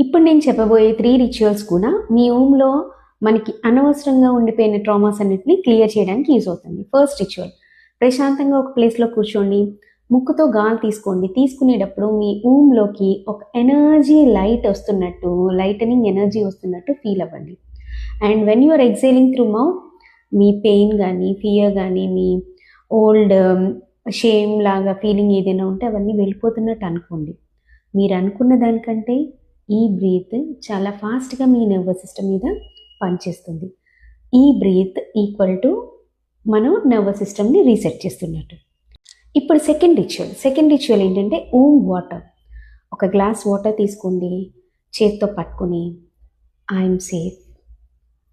ఇప్పుడు నేను చెప్పబోయే 3 రిచువల్స్ కూడా మీ ఊమ్లో మనకి అనవసరంగా ఉండిపోయిన ట్రామాస్ అన్నిటిని క్లియర్ చేయడానికి యూజ్ అవుతుంది. ఫస్ట్ రిచువల్, ప్రశాంతంగా ఒక ప్లేస్లో కూర్చోండి, ముక్కుతో గాలి తీసుకోండి. తీసుకునేటప్పుడు మీ ఊమ్లోకి ఒక ఎనర్జీ లైట్ వస్తున్నట్టు, లైటనింగ్ ఎనర్జీ వస్తున్నట్టు ఫీల్ అవ్వండి. And when you are exhaling through mouth, మీ పెయిన్ కానీ, ఫియర్ కానీ, మీ ఓల్డ్ షేమ్ లాగా ఫీలింగ్ ఏదైనా ఉంటే అవన్నీ వెళ్ళిపోతున్నట్టు అనుకోండి. మీరు అనుకున్న దానికంటే ఈ బ్రీత్ చాలా ఫాస్ట్గా మీ నర్వస్ సిస్టమ్ మీద పనిచేస్తుంది. ఈ బ్రీత్ ఈక్వల్ టు మనం నర్వస్ సిస్టమ్ని రీసెట్ చేస్తున్నట్టు. ఇప్పుడు సెకండ్ రిచువల్ ఏంటంటే ఓమ్ వాటర్. ఒక గ్లాస్ వాటర్ తీసుకోండి, చేత్తో పట్టుకొని I'm safe,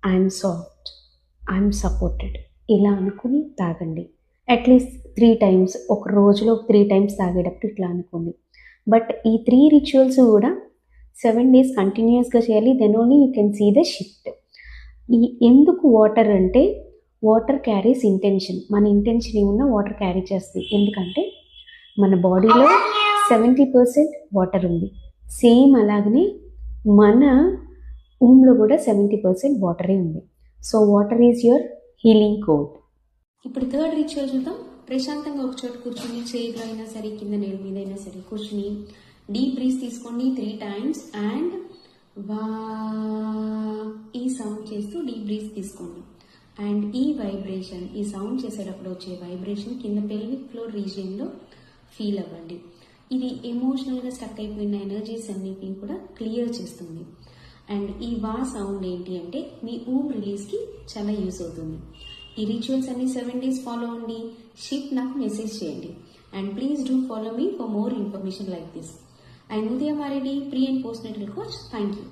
I'm soft, I'm supported ఇలా అనుకుని తాగండి. అట్లీస్ట్ 3 times, ఒక రోజులో 3 times తాగేటప్పుడు ఇట్లా అనుకోండి. బట్ ఈ 3 రిచువల్స్ కూడా 7 days కంటిన్యూస్గా చేయాలి. Then only you can see the shift. ఎందుకు వాటర్ అంటే, వాటర్ క్యారీస్ ఇంటెన్షన్. మన ఇంటెన్షన్ ఏమున్నా వాటర్ క్యారీ చేస్తుంది. ఎందుకంటే మన బాడీలో 70% వాటర్ ఉంది. సేమ్ అలాగనే మన ఊమ్లో కూడా 70% వాటరే ఉంది. So water is your healing code. ఇప్పుడు థర్డ్ రిచువల్ చూద్దాం. ప్రశాంతంగా ఒక చోట కూర్చొని, చైర్లో అయినా సరే, కింద నేల మీద అయినా సరే కూర్చుని డీప్ బ్రీత్ తీసుకోండి 3 times అండ్ వా ఈ సౌండ్ చేస్తూ డీప్ బ్రీత్ తీసుకోండి. అండ్ ఈ వైబ్రేషన్, ఈ సౌండ్ చేసేటప్పుడు వచ్చే వైబ్రేషన్ కింద పెల్విక్ ఫ్లోర్ రీజియన్లో ఫీల్ అవ్వండి. ఇది ఎమోషనల్గా స్టక్ అయిపోయిన ఎనర్జీస్ అన్నిటిని కూడా క్లియర్ చేస్తుంది. అండ్ ఈ వా సౌండ్ ఏంటి అంటే మీ ఊమ్ రిలీజ్కి చాలా యూజ్ అవుతుంది. ఈ రిచువల్స్ అన్ని 7 days ఫాలో అవ్వండి. షిఫ్ట్ నాకు మెసేజ్ చేయండి. And please do follow me for more information like this. I'm Udaya Maredi, pre and postnatal coach. Thank you.